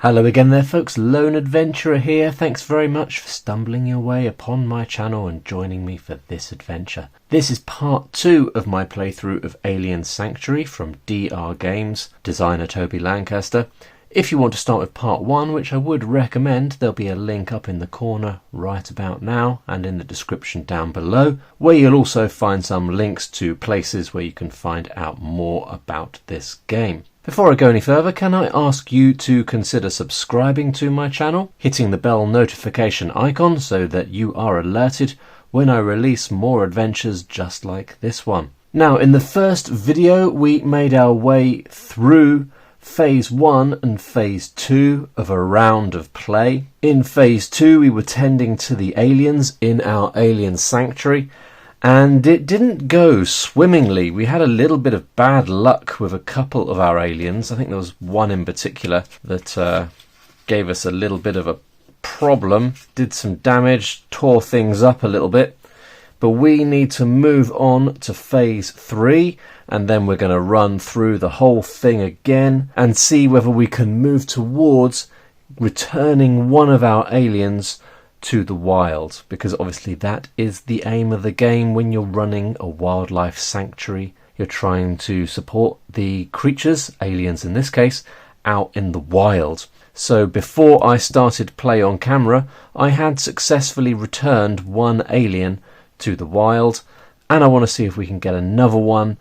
Hello again there folks, Lone Adventurer here. Thanks very much for stumbling your way upon my channel and joining me for this adventure. This is part 2 of my playthrough of Alien Sanctuary from DR Games, designer Toby Lancaster. If you want to start with part 1, which I would recommend, there'll be a link up in the corner right about now and in the description down below, where you'll also find some links to places where you can find out more about this game. Before I go any further, can I ask you to consider subscribing to my channel, hitting the bell notification icon so that you are alerted when I release more adventures just like this one. Now, in the first video, we made our way through Phase 1 and Phase 2 of a round of play. In Phase 2, we were tending to the aliens in our Alien Sanctuary, and it didn't go swimmingly. We had a little bit of bad luck with a couple of our aliens. I think there was one in particular that gave us a little bit of a problem, did some damage, tore things up a little bit. But we need to move on to Phase 3, and then we're going to run through the whole thing again and see whether we can move towards returning one of our aliens to the wild, because obviously that is the aim of the game. When you're running a wildlife sanctuary, you're trying to support the creatures, aliens in this case, out in the wild. So before I started play on camera, I had successfully returned one alien to the wild, and I want to see if we can get another one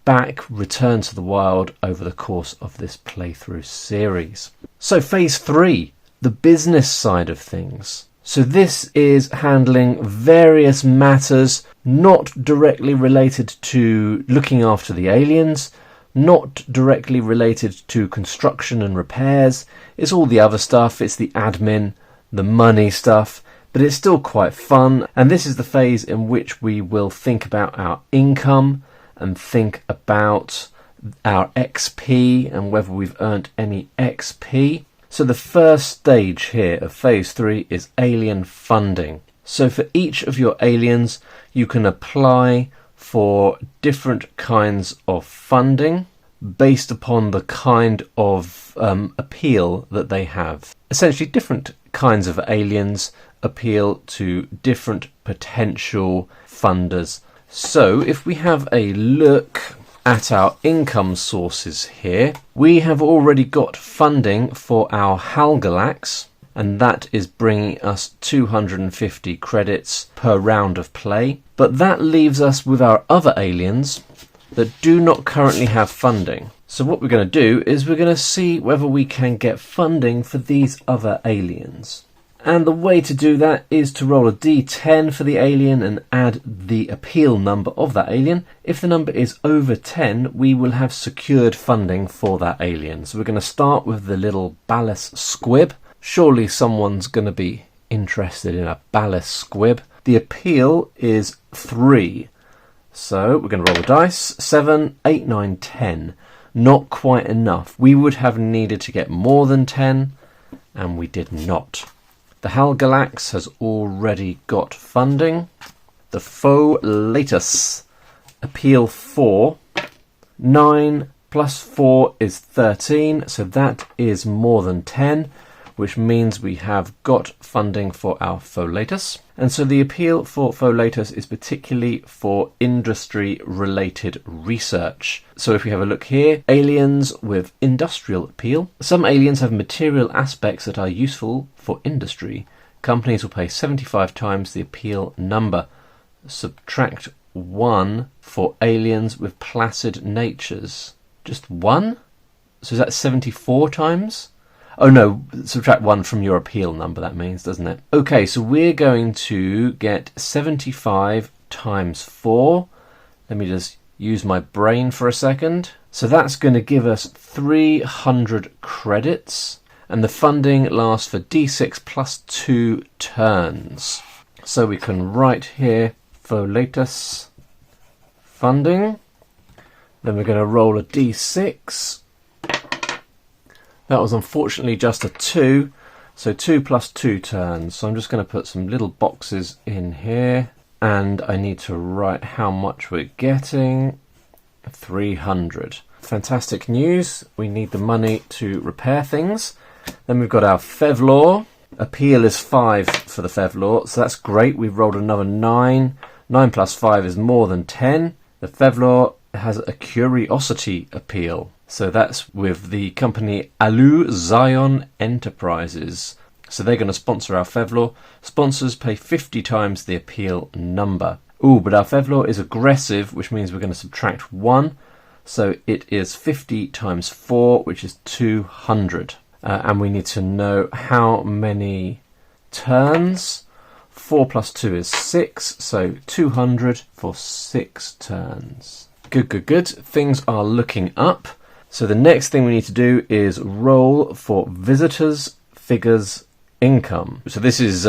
back, return to the wild over the course of this playthrough series. So Phase 3, the business side of things. So this is handling various matters not directly related to looking after the aliens, not directly related to construction and repairs. It's all the other stuff, it's the admin, the money stuff, but it's still quite fun. And this is the phase in which we will think about our income and think about our XP and whether we've earned any XP. So the first stage here of Phase 3 is alien funding. So for each of your aliens, you can apply for different kinds of funding based upon the kind of appeal that they have. Essentially, different kinds of aliens appeal to different potential funders. So if we have a look at our income sources here, we have already got funding for our Halgalax, and that is bringing us 250 credits per round of play. But that leaves us with our other aliens that do not currently have funding. So what we're going to do is we're going to see whether we can get funding for these other aliens. And the way to do that is to roll a d10 for the alien and add the appeal number of that alien. If the number is over 10, we will have secured funding for that alien. So we're going to start with the little Ballast Squib. Surely someone's going to be interested in a Ballast Squib. The appeal is 3. So we're going to roll the dice. 7, 8, 9, 10. Not quite enough. We would have needed to get more than 10, and we did not. The Halgalax has already got funding. The Folatus, appeal 4. 9 plus 4 is 13, so that is more than 10, which means we have got funding for our Folatus. And so the appeal for Folatus is particularly for industry-related research. So if we have a look here, aliens with industrial appeal. Some aliens have material aspects that are useful for industry. Companies will pay 75 times the appeal number. Subtract 1 for aliens with placid natures. Just 1? So is that 74 times? Oh no, subtract 1 from your appeal number, that means, doesn't it? Okay, so we're going to get 75 times 4. Let me just use my brain for a second. So that's going to give us 300 credits. And the funding lasts for d6 plus 2 turns. So we can write here, Folatus funding. Then we're going to roll a d6. That was unfortunately just a 2, so 2 plus 2 turns. So I'm just going to put some little boxes in here, and I need to write how much we're getting. 300. Fantastic news. We need the money to repair things. Then we've got our Fevlor. Appeal is 5 for the Fevlor, so that's great. We've rolled another 9. 9 plus 5 is more than 10. The Fevlor has a curiosity appeal. So that's with the company Alu Zion Enterprises. So they're going to sponsor our Fevlor. Sponsors pay 50 times the appeal number. Ooh, but our Fevlor is aggressive, which means we're going to subtract 1. So it is 50 times 4, which is 200. And we need to know how many turns. 4 plus 2 is 6, so 200 for 6 turns. Good, good, good. Things are looking up. So the next thing we need to do is roll for visitors, figures, income. So this is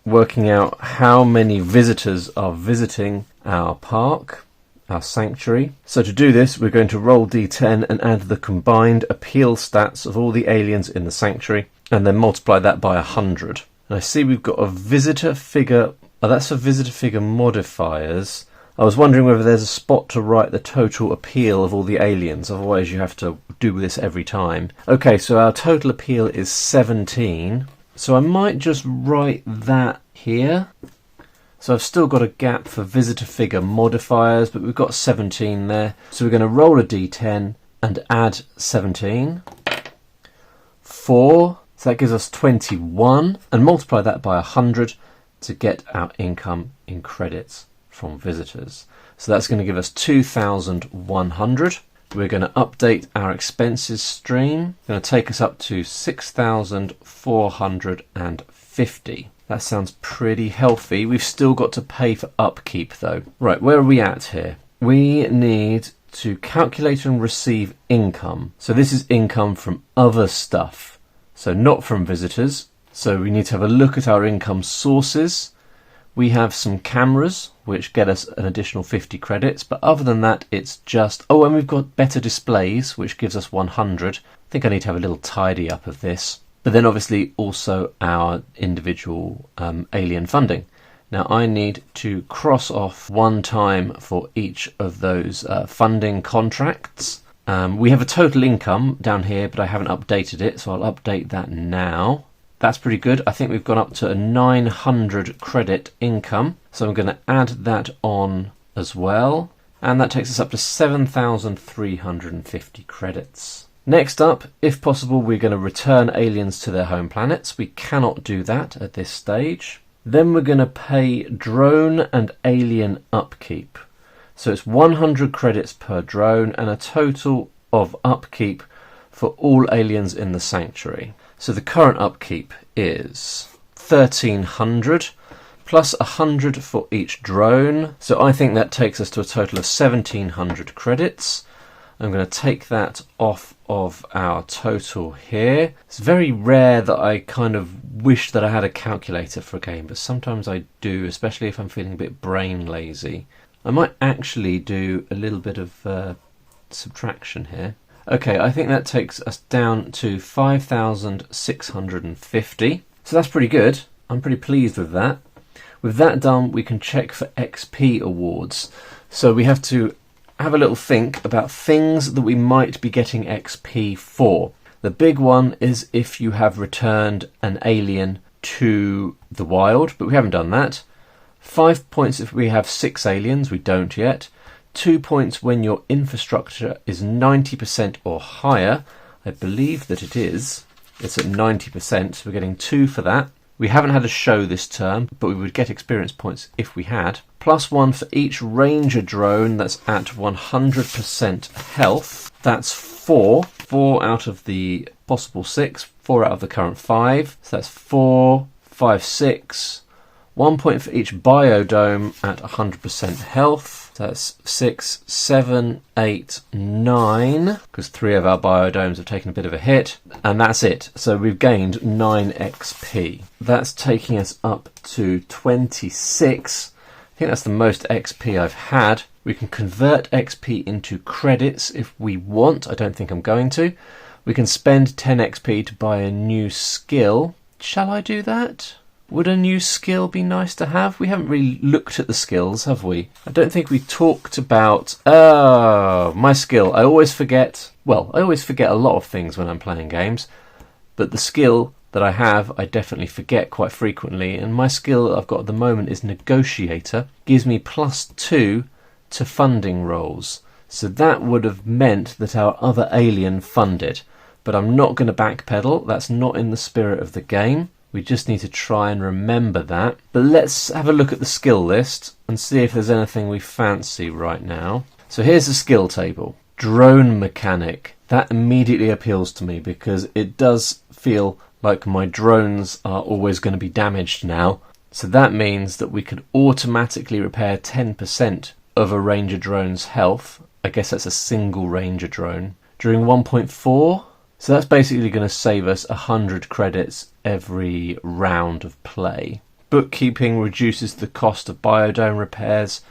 working out how many visitors are visiting our park, our sanctuary. So to do this, we're going to roll d10 and add the combined appeal stats of all the aliens in the sanctuary, and then multiply that by 100. And I see we've got a visitor figure. Oh, that's for visitor figure modifiers. I was wondering whether there's a spot to write the total appeal of all the aliens, otherwise you have to do this every time. Okay, so our total appeal is 17, so I might just write that here. So I've still got a gap for visitor figure modifiers, but we've got 17 there. So we're going to roll a d10 and add 17. 4, so that gives us 21, and multiply that by 100 to get our income in credits from visitors. So that's going to give us 2,100. We're going to update our expenses stream. Going to take us up to 6,450. That sounds pretty healthy. We've still got to pay for upkeep though. Right, where are we at here? We need to calculate and receive income. So this is income from other stuff. So not from visitors. So we need to have a look at our income sources. We have some cameras, which get us an additional 50 credits, but other than that, it's just... Oh, and we've got better displays, which gives us 100. I think I need to have a little tidy up of this. But then obviously also our individual alien funding. Now I need to cross off 1 time for each of those funding contracts. We have a total income down here, but I haven't updated it, so I'll update that now. That's pretty good. I think we've gone up to a 900 credit income. So I'm going to add that on as well. And that takes us up to 7,350 credits. Next up, if possible, we're going to return aliens to their home planets. We cannot do that at this stage. Then we're going to pay drone and alien upkeep. So it's 100 credits per drone and a total of upkeep for all aliens in the sanctuary. So the current upkeep is 1,300 plus 100 for each drone. So I think that takes us to a total of 1,700 credits. I'm going to take that off of our total here. It's very rare that I kind of wish that I had a calculator for a game, but sometimes I do, especially if I'm feeling a bit brain lazy. I might actually do a little bit of subtraction here. Okay, I think that takes us down to 5,650. So that's pretty good. I'm pretty pleased with that. With that done, we can check for XP awards. So we have to have a little think about things that we might be getting XP for. The big one is if you have returned an alien to the wild, but we haven't done that. 5 points if we have 6 aliens, we don't yet. 2 points when your infrastructure is 90% or higher. I believe that it is. It's at 90%, so we're getting 2 for that. We haven't had a show this term, but we would get experience points if we had. +1 for each ranger drone that's at 100% health. That's 4. 4 out of the possible 6. 4 out of the current 5. So that's 4, 5, 6. 1 point for each biodome at 100% health. So that's 6, 7, 8, 9, because 3 of our biodomes have taken a bit of a hit, and that's it. So we've gained 9 XP. That's taking us up to 26. I think that's the most XP I've had. We can convert XP into credits if we want. I don't think I'm going to. We can spend 10 XP to buy a new skill. Shall I do that? Would a new skill be nice to have? We haven't really looked at the skills, have we? I don't think we talked about... Oh, my skill. I always forget... Well, I always forget a lot of things when I'm playing games. But the skill that I have, I definitely forget quite frequently, and my skill that I've got at the moment is Negotiator. Gives me +2 to funding rolls. So that would have meant that our other alien funded. But I'm not going to backpedal, that's not in the spirit of the game. We just need to try and remember that. But let's have a look at the skill list and see if there's anything we fancy right now. So here's the skill table. Drone mechanic. That immediately appeals to me because it does feel like my drones are always going to be damaged now. So that means that we could automatically repair 10% of a Ranger drone's health. I guess that's a single Ranger drone. During 1.4. So that's basically going to save us 100 credits every round of play. Bookkeeping reduces the cost of biodome repairs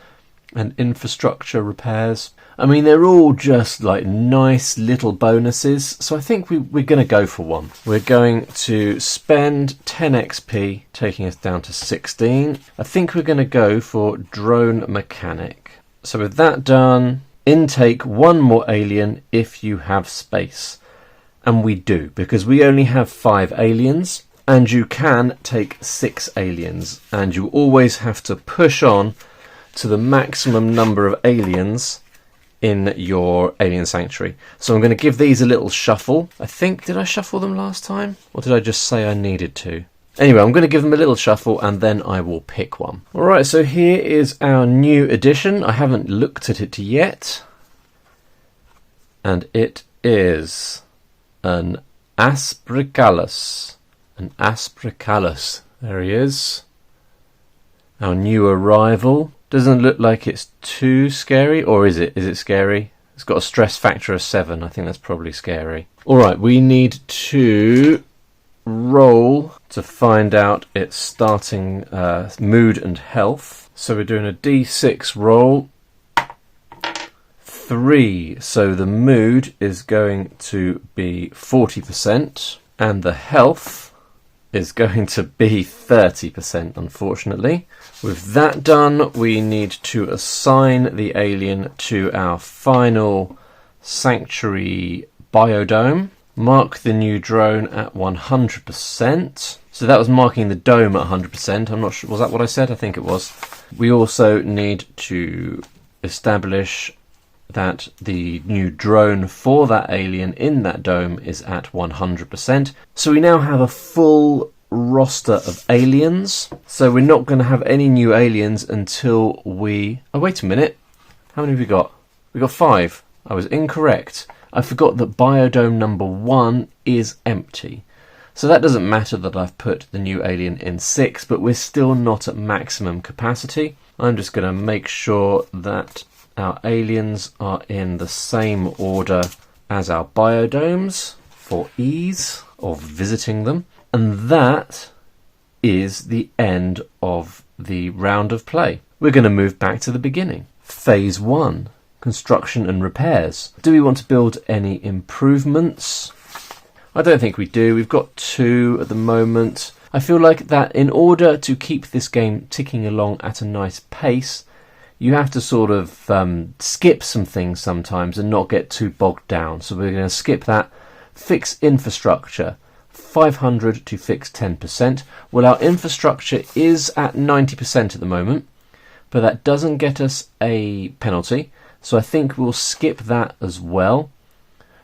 and infrastructure repairs. I mean, they're all just like nice little bonuses, so I think we're going to go for one. We're going to spend 10 XP, taking us down to 16. I think we're going to go for drone mechanic. So with that done, intake one more alien if you have space. And we do, because we only have 5 aliens, and you can take 6 aliens, and you always have to push on to the maximum number of aliens in your alien sanctuary. So I'm going to give these a little shuffle. I think, did I shuffle them last time? Or did I just say I needed to? Anyway, I'm going to give them a little shuffle and then I will pick one. Alright, so here is our new addition. I haven't looked at it yet. And it is an Aspergillus. An Aspergillus. There he is. Our new arrival. Doesn't look like it's too scary, or is it? Is it scary? It's got a stress factor of 7. I think that's probably scary. Alright, we need to roll to find out its starting mood and health. So we're doing a D6 roll. 3. So the mood is going to be 40%, and the health is going to be 30%, unfortunately. With that done, we need to assign the alien to our final sanctuary biodome. Mark the new drone at 100%. So that was marking the dome at 100%. I'm not sure, was that what I said? I think it was. We also need to establish that the new drone for that alien in that dome is at 100%. So we now have a full roster of aliens. So we're not going to have any new aliens until we... Oh, wait a minute. How many have we got? We got 5. I was incorrect. I forgot that biodome number 1 is empty. So that doesn't matter that I've put the new alien in 6, but we're still not at maximum capacity. I'm just going to make sure that our aliens are in the same order as our biodomes for ease of visiting them. And that is the end of the round of play. We're going to move back to the beginning. Phase 1, construction and repairs. Do we want to build any improvements? I don't think we do. We've got 2 at the moment. I feel like that in order to keep this game ticking along at a nice pace, you have to sort of skip some things sometimes and not get too bogged down. So we're going to skip that. Fix infrastructure. 500 to fix 10%. Well, our infrastructure is at 90% at the moment, but that doesn't get us a penalty. So I think we'll skip that as well.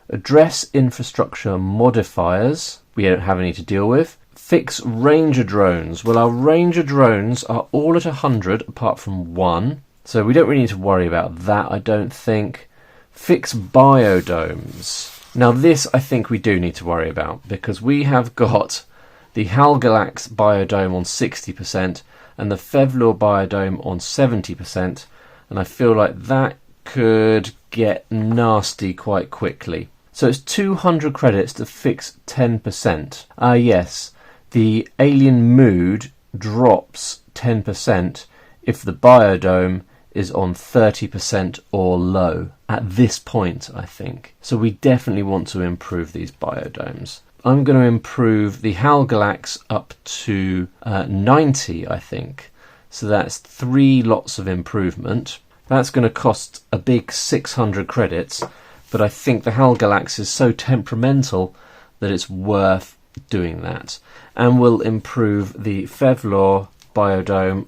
Address infrastructure modifiers. We don't have any to deal with. Fix ranger drones. Well, our ranger drones are all at 100 apart from 1. So we don't really need to worry about that, I don't think. Fix biodomes. Now this I think we do need to worry about, because we have got the Halgalax biodome on 60% and the Fevlor biodome on 70%, and I feel like that could get nasty quite quickly. So it's 200 credits to fix 10%. Yes, the alien mood drops 10% if the biodome is on 30% or low at this point, I think. So we definitely want to improve these biodomes. I'm going to improve the Halgalax up to 90, I think. So that's 3 lots of improvement. That's going to cost a big 600 credits, but I think the Halgalax is so temperamental that it's worth doing that. And we'll improve the Fevlor biodome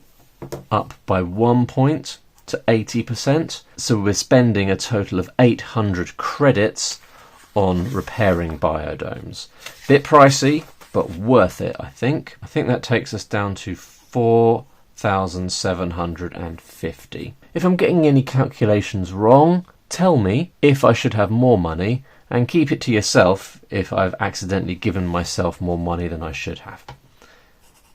up by 1 point to 80%. So we're spending a total of 800 credits on repairing biodomes. Bit pricey, but worth it, I think. I think that takes us down to 4,750. If I'm getting any calculations wrong, tell me if I should have more money, and keep it to yourself if I've accidentally given myself more money than I should have.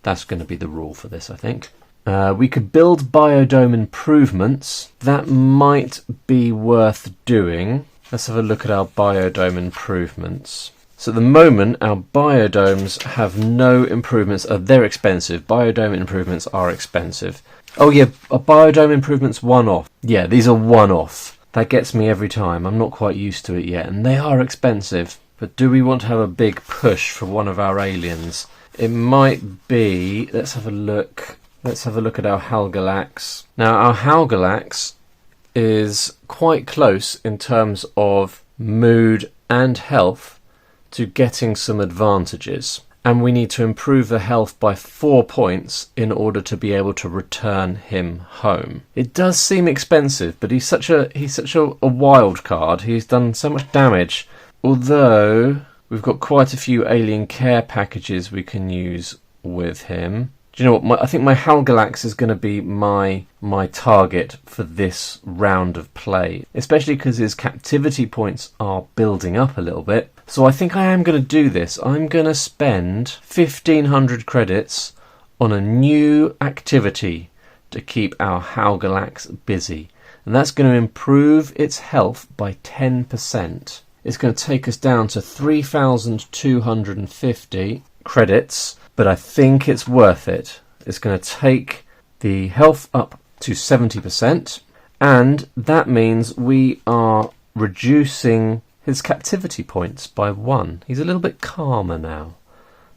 That's going to be the rule for this, I think. We could build biodome improvements. That might be worth doing. Let's have a look at our biodome improvements. So at the moment, our biodomes have no improvements. They're expensive. Biodome improvements are expensive. Oh yeah, a biodome improvements one-off. Yeah, these are one-off. That gets me every time. I'm not quite used to it yet, and they are expensive. But do we want to have a big push for one of our aliens? It might be... Let's have a look. Let's have a look at our Halgalax. Now, our Halgalax is quite close in terms of mood and health to getting some advantages. And we need to improve the health by 4 points in order to be able to return him home. It does seem expensive, but he's such a wild card. He's done so much damage. Although we've got quite a few alien care packages we can use with him. Do you know what? I think my Halgalax is going to be my target for this round of play, especially because his captivity points are building up a little bit. So I think I am going to do this. I'm going to spend 1,500 credits on a new activity to keep our Halgalax busy. And that's going to improve its health by 10%. It's going to take us down to 3,250 credits. But I think it's worth it. It's going to take the health up to 70%, and that means we are reducing his captivity points by 1. He's a little bit calmer now.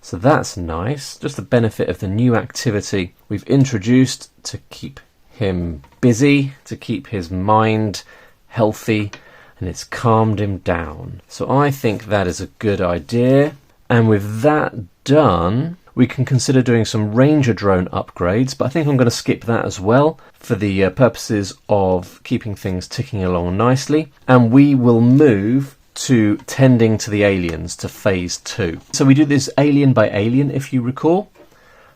So that's nice. Just the benefit of the new activity we've introduced to keep him busy, to keep his mind healthy, and it's calmed him down. So I think that is a good idea. And with that done, we can consider doing some Ranger drone upgrades, but I think I'm going to skip that as well for the purposes of keeping things ticking along nicely. And we will move to tending to the aliens, to phase 2. So we do this alien by alien, if you recall.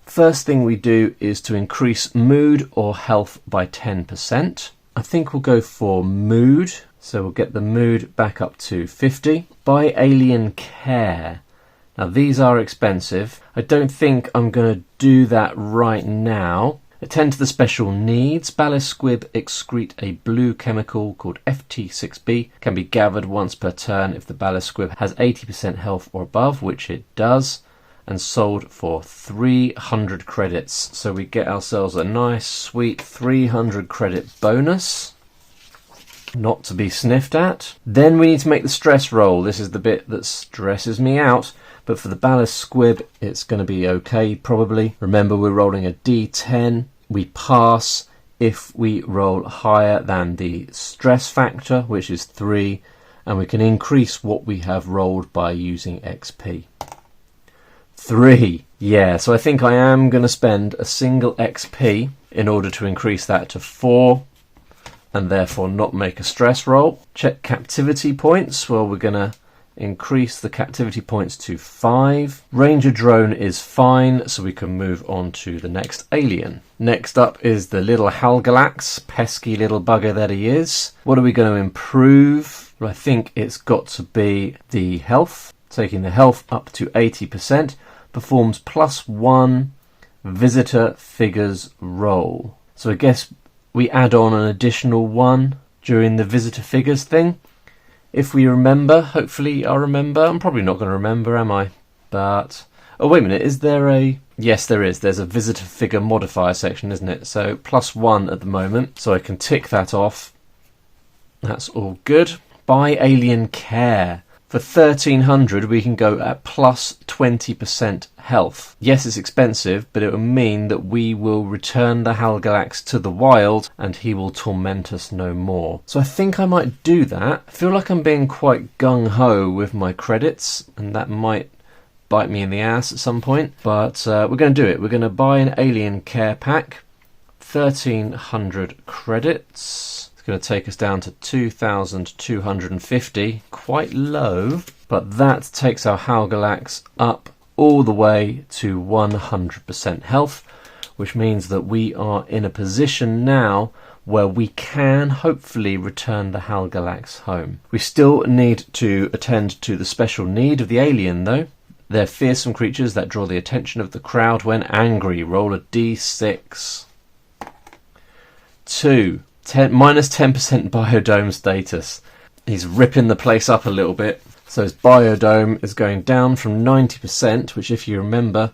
First thing we do is to increase mood or health by 10%. I think we'll go for mood, so we'll get the mood back up to 50. By alien care. Now these are expensive. I don't think I'm going to do that right now. Attend to the special needs. Ballast squib excrete a blue chemical called FT6B. Can be gathered once per turn if the ballast squib has 80% health or above, which it does, and sold for 300 credits. So we get ourselves a nice sweet 300 credit bonus. Not to be sniffed at. Then we need to make the stress roll. This is the bit that stresses me out. But for the ballast squib, it's going to be okay, probably. Remember, we're rolling a D10. We pass if we roll higher than the stress factor, which is 3. And we can increase what we have rolled by using XP. 3. Yeah, so I think I am going to spend a single XP in order to increase that to 4. And therefore not make a stress roll. Check captivity points. Well, we're going to increase the captivity points to 5. Ranger drone is fine, so we can move on to the next alien. Next up is the little Halgalax, pesky little bugger that he is. What are we going to improve? Well, I think it's got to be the health. Taking the health up to 80%. Performs +1 visitor figures roll. So I guess we add on an additional 1 during the visitor figures thing. If we remember, hopefully I'll remember. I'm probably not going to remember, am I? But, oh wait a minute, is there a... Yes, there is. There's a visitor figure modifier section, isn't it? So +1 at the moment, so I can tick that off. That's all good. Buy alien care. For 1,300 we can go at +20% health. Yes, it's expensive, but it will mean that we will return the Halgalax to the wild and he will torment us no more. So I think I might do that. I feel like I'm being quite gung-ho with my credits, and that might bite me in the ass at some point, but we're going to do it. We're going to buy an alien care pack, 1,300 credits. It's going to take us down to 2,250, quite low, but that takes our Halgalax up all the way to 100% health, which means that we are in a position now where we can hopefully return the Halgalax home. We still need to attend to the special need of the alien though. They're fearsome creatures that draw the attention of the crowd when angry. Roll a d6. 2. Minus 10% biodome status. He's ripping the place up a little bit. So his biodome is going down from 90%, which if you remember,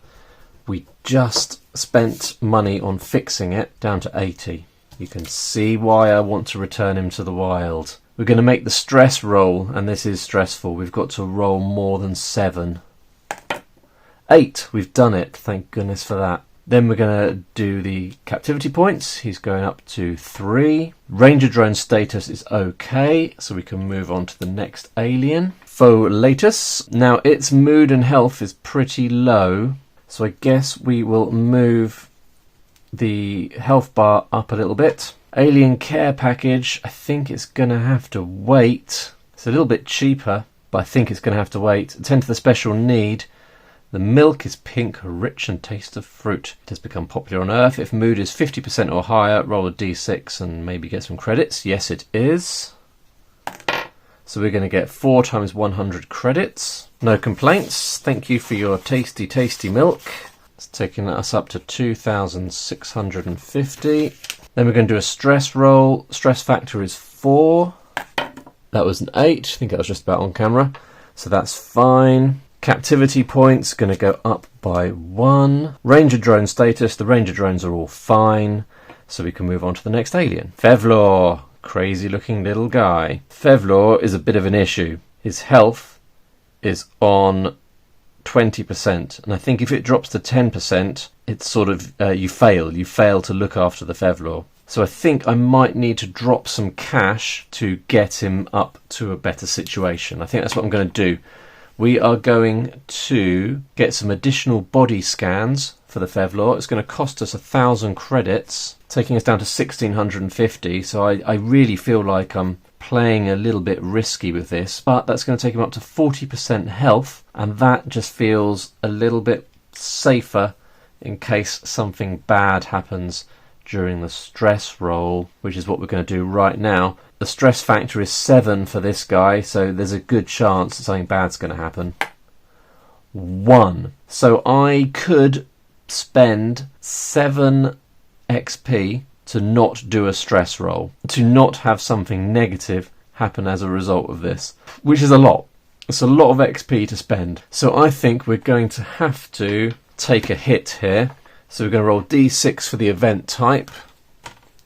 we just spent money on fixing it, down to 80. You can see why I want to return him to the wild. We're going to make the stress roll, and this is stressful. We've got to roll more than 7. 8. We've done it. Thank goodness for that. Then we're going to do the captivity points. He's going up to 3. Ranger drone status is okay, so we can move on to the next alien. Folatus. Now its mood and health is pretty low, so I guess we will move the health bar up a little bit. Alien care package, I think it's going to have to wait. It's a little bit cheaper, but I think it's going to have to wait. Attend to the special need. The milk is pink, rich and taste of fruit. It has become popular on Earth. If mood is 50% or higher, roll a d6 and maybe get some credits. Yes, it is. So we're going to get 4 times 100 credits. No complaints. Thank you for your tasty, tasty milk. It's taking us up to 2,650. Then we're going to do a stress roll. Stress factor is 4. That was an 8. I think that was just about on camera. So that's fine. Captivity points going to go up by 1. Ranger drone status. The ranger drones are all fine. So we can move on to the next alien. Fevlor. Crazy looking little guy. Fevlor is a bit of an issue. His health is on 20%, and I think if it drops to 10%, it's sort of you fail to look after the Fevlor. So I think I might need to drop some cash to get him up to a better situation. I think that's what I'm going to do. We are going to get some additional body scans for the Fevlor. It's going to cost us 1,000 credits, taking us down to 1,650. So I really feel like I'm playing a little bit risky with this, but that's going to take him up to 40% health, and that just feels a little bit safer in case something bad happens during the stress roll, which is what we're going to do right now. The stress factor is 7 for this guy, so there's a good chance that something bad's going to happen. 1. So I could spend 7 XP to not do a stress roll, to not have something negative happen as a result of this, which is a lot. It's a lot of XP to spend. So I think we're going to have to take a hit here. So we're going to roll d6 for the event type.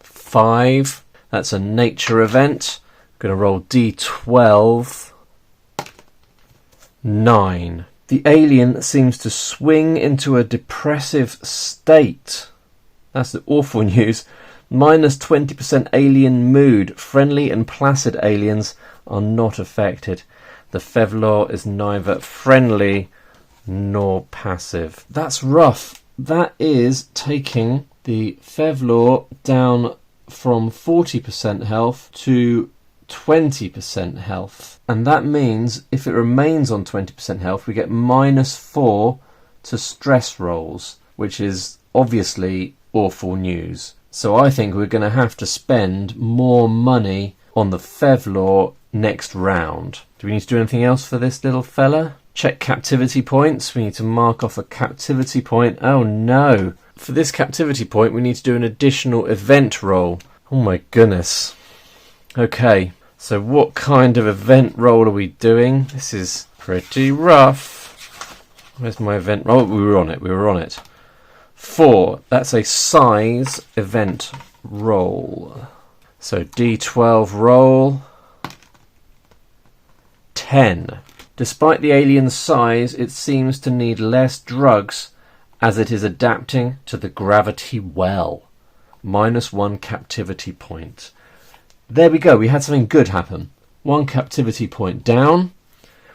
5. That's a nature event. We're going to roll d12. 9. The alien seems to swing into a depressive state. That's the awful news. Minus 20% alien mood. Friendly and placid aliens are not affected. The Fevlor is neither friendly nor passive. That's rough. That is taking the Fevlor down from 40% health to 20% health. And that means if it remains on 20% health, we get -4 to stress rolls, which is obviously awful news. So I think we're going to have to spend more money on the Fevlor next round. Do we need to do anything else for this little fella? Check captivity points. We need to mark off a captivity point. Oh no. For this captivity point, we need to do an additional event roll. Oh my goodness. Okay, so what kind of event roll are we doing? This is pretty rough. Where's my event roll? We were on it. 4. That's a size event roll. So D12 roll. 10. Despite the alien's size, it seems to need less drugs as it is adapting to the gravity well. -1 captivity point. There we go. We had something good happen. 1 captivity point down.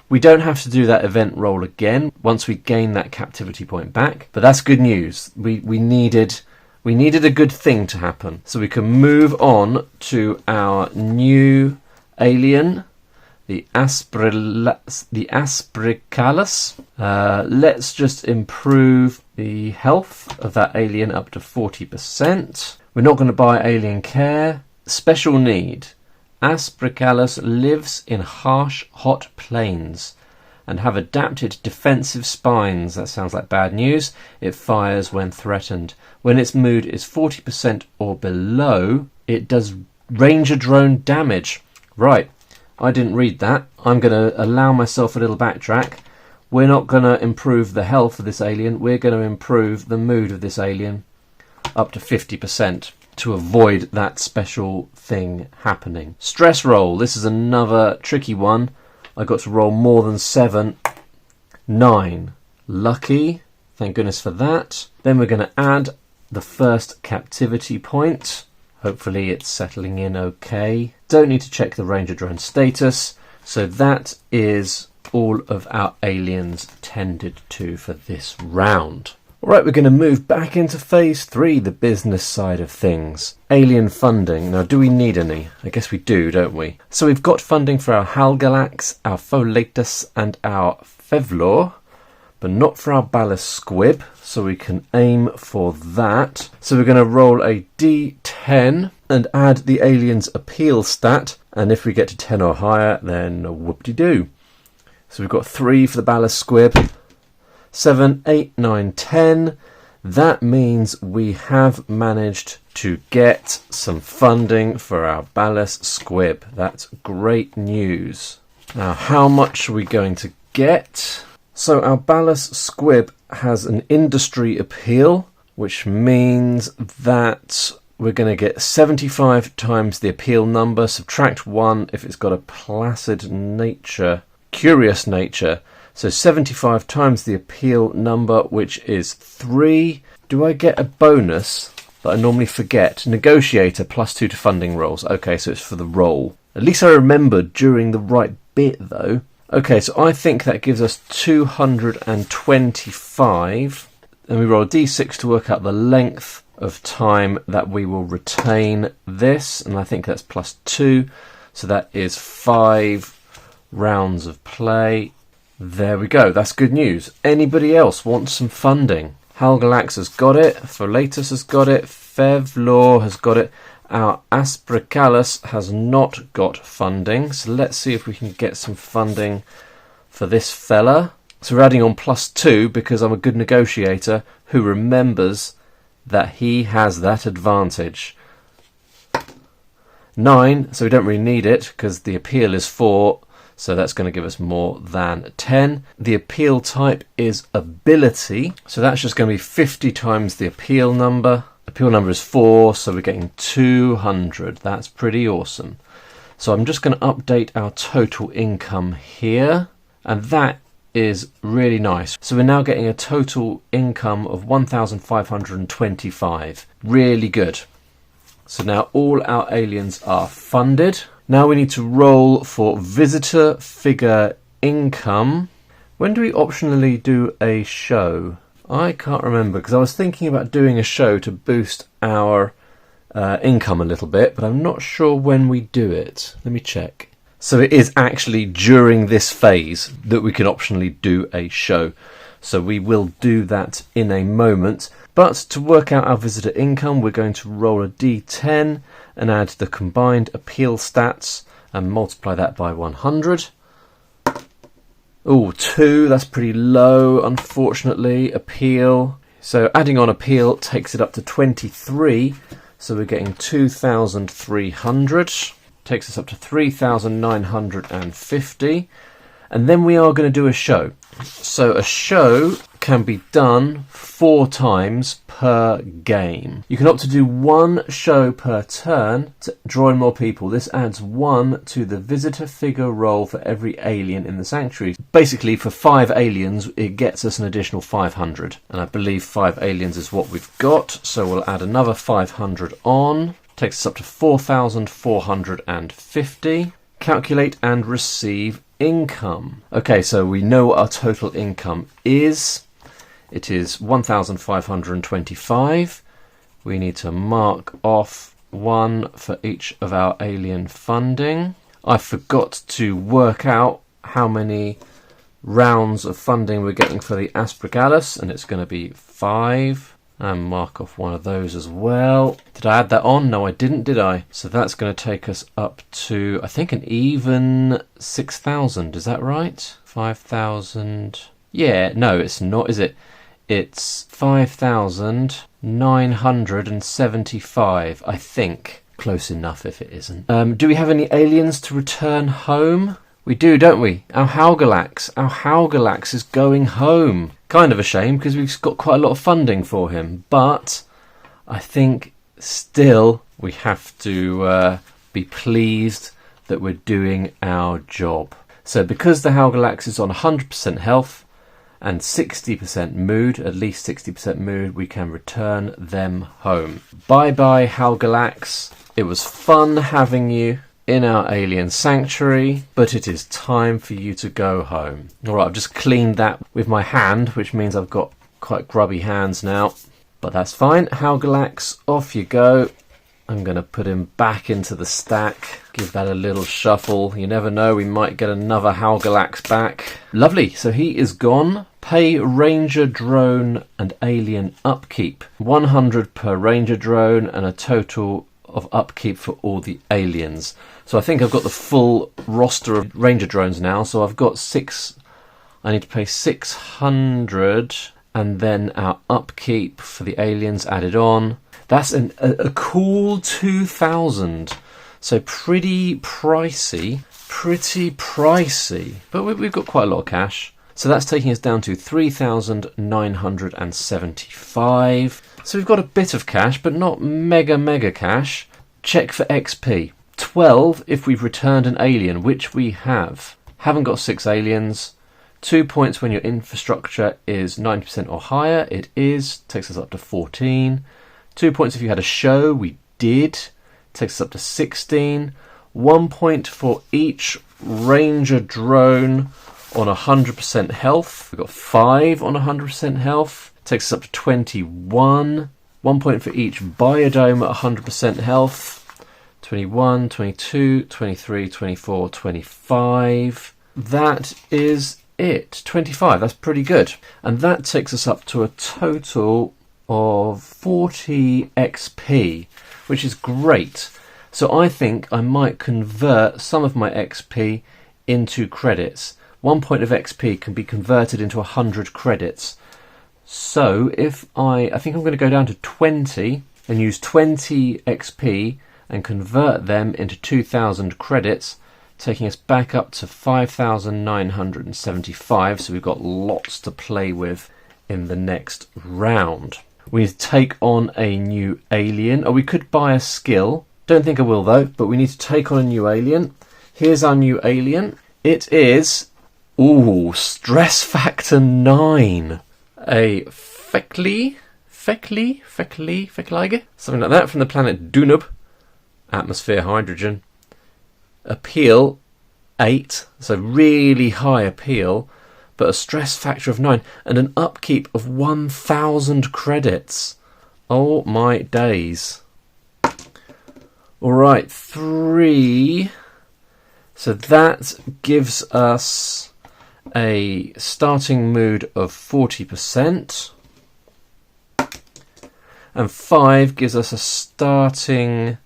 We don't have to do that event roll again once we gain that captivity point back, but that's good news. We needed a good thing to happen. So we can move on to our new alien, the Aspricalus. Let's just improve the health of that alien up to 40%. We're not going to buy alien care. Special need. Aspricalus lives in harsh, hot plains and have adapted defensive spines. That sounds like bad news. It fires when threatened. When its mood is 40% or below, it does ranger drone damage. Right, I didn't read that. I'm going to allow myself a little backtrack. We're not going to improve the health of this alien. We're going to improve the mood of this alien up to 50%. To avoid that special thing happening. Stress roll. This is another tricky one. I got to roll more than 7. 9. Lucky. Thank goodness for that. Then we're going to add the first captivity point. Hopefully it's settling in okay. Don't need to check the Ranger drone status. So that is all of our aliens tended to for this round. Alright, we're going to move back into phase 3, the business side of things. Alien funding. Now, do we need any? I guess we do, don't we? So we've got funding for our Halgalax, our Folatus and our Fevlor, but not for our Ballast Squib, so we can aim for that. So we're going to roll a d10 and add the alien's appeal stat, and if we get to 10 or higher, then whoop-de-doo. So we've got 3 for the Ballast Squib. 7, 8, 9, 10. That means we have managed to get some funding for our Ballast Squib. That's great news. Now, how much are we going to get? So our Ballast Squib has an industry appeal, which means that we're going to get 75 times the appeal number. Subtract 1 if it's got a placid nature, curious nature. So 75 times the appeal number, which is 3. Do I get a bonus that I normally forget? Negotiator, +2 to funding rolls. Okay, so it's for the roll. At least I remembered during the right bit, though. Okay, so I think that gives us 225. And we roll a d6 to work out the length of time that we will retain this. And I think that's +2. So that is 5 rounds of play. There we go, that's good news. Anybody else want some funding? Halgalax has got it, Folatus has got it, Fevlor has got it. Our Aspricalus has not got funding, so let's see if we can get some funding for this fella. So we're adding on +2 because I'm a good negotiator who remembers that he has that advantage. 9, so we don't really need it because the appeal is 4. So that's going to give us more than 10. The appeal type is ability. So that's just going to be 50 times the appeal number. Appeal number is 4, so we're getting 200. That's pretty awesome. So I'm just going to update our total income here. And that is really nice. So we're now getting a total income of 1,525. Really good. So now all our aliens are funded. Now we need to roll for visitor figure income. When do we optionally do a show? I can't remember because I was thinking about doing a show to boost our income a little bit, but I'm not sure when we do it. Let me check. So it is actually during this phase that we can optionally do a show. So we will do that in a moment. But to work out our visitor income, we're going to roll a d10 and add the combined appeal stats and multiply that by 100. Oh, 2, that's pretty low, unfortunately. Appeal. So adding on appeal takes it up to 23. So we're getting 2,300. Takes us up to 3,950. And then we are going to do a show. So a show can be done 4 times per game. You can opt to do 1 show per turn to draw in more people. This adds 1 to the visitor figure roll for every alien in the sanctuary. Basically, for 5 aliens, it gets us an additional 500. And I believe 5 aliens is what we've got. So we'll add another 500 on. Takes us up to 4,450. Calculate and receive income. Okay, so we know what our total income is. It is 1,525. We need to mark off 1 for each of our alien funding. I forgot to work out how many rounds of funding we're getting for the Aspergillus, and it's going to be 5. And mark off 1 of those as well. Did I add that on? No, I didn't, did I? So that's going to take us up to, I think, an even 6,000. Is that right? 5,000. Yeah, no, it's not, is it? It's 5,975, I think. Close enough if it isn't. Do we have any aliens to return home? We do, don't we? Our Howgalax. Our Howgalax is going home. Kind of a shame because we've got quite a lot of funding for him. But I think still we have to be pleased that we're doing our job. So because the Howgalax is on 100% health and 60% mood, at least 60% mood, we can return them home. Bye-bye, Howgalax. It was fun having you in our alien sanctuary, but it is time for you to go home. Alright, I've just cleaned that with my hand, which means I've got quite grubby hands now, but that's fine. Howgalax, off you go. I'm going to put him back into the stack, give that a little shuffle. You never know, we might get another Howgalax back. Lovely, so he is gone. Pay Ranger Drone and Alien upkeep. 100 per Ranger Drone and a total of upkeep for all the aliens. So I think I've got the full roster of Ranger Drones now. So I've got 6. I need to pay 600 and then our upkeep for the aliens added on. That's a cool 2,000. So pretty pricey. But we've got quite a lot of cash. So that's taking us down to 3,975. So we've got a bit of cash, but not mega cash. Check for XP. 12 if we've returned an alien, which we have. Haven't got 6 aliens. 2 points when your infrastructure is 90% or higher. It is. Takes us up to 14. 2 points if you had a show. We did. Takes us up to 16. 1 point for each Ranger Drone on 100% health. We've got 5 on 100% health. Takes us up to 21. 1 point for each Biodome at 100% health. 21, 22, 23, 24, 25. That is it. 25, that's pretty good. And that takes us up to a total of 40 XP, which is great. So I think I might convert some of my XP into credits. 1 point of XP can be converted into 100 credits. So if I think I'm going to go down to 20 and use 20 XP and convert them into 2,000 credits, taking us back up to 5,975. So we've got lots to play with in the next round. We need to take on a new alien. Or we could buy a skill. Don't think I will though, but we need to take on a new alien. Here's our new alien. It is, stress factor 9. A Fekli, something like that, from the planet Dunub. Atmosphere hydrogen. Appeal 8, so really high appeal, but a stress factor of 9 and an upkeep of 1,000 credits. Oh my days. Alright, 3. So that gives us a starting mood of 40%. And 5 gives us a starting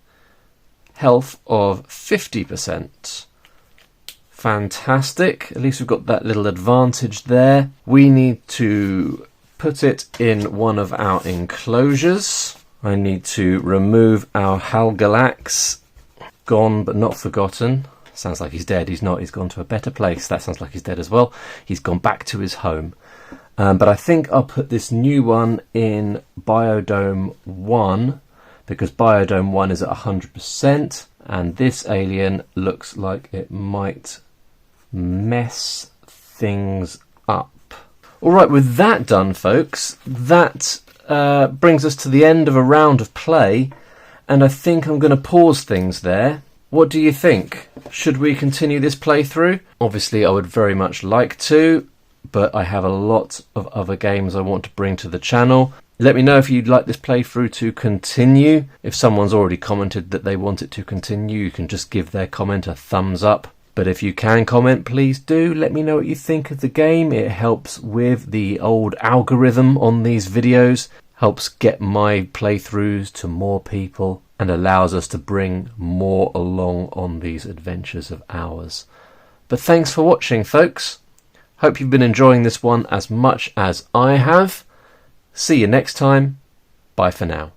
health of 50%. Fantastic. At least we've got that little advantage there. We need to put it in one of our enclosures. I need to remove our Howgalax. Gone but not forgotten. Sounds like he's dead. He's not. He's gone to a better place. That sounds like he's dead as well. He's gone back to his home. But I think I'll put this new one in Biodome 1, because Biodome 1 is at 100%, and this alien looks like it might mess things up. Alright, with that done, folks, that brings us to the end of a round of play, and I think I'm going to pause things there. What do you think? Should we continue this playthrough? Obviously, I would very much like to, but I have a lot of other games I want to bring to the channel. Let me know if you'd like this playthrough to continue. If someone's already commented that they want it to continue, you can just give their comment a thumbs up. But if you can comment, please do. Let me know what you think of the game. It helps with the old algorithm on these videos, helps get my playthroughs to more people, and allows us to bring more along on these adventures of ours. But thanks for watching, folks. Hope you've been enjoying this one as much as I have. See you next time. Bye for now.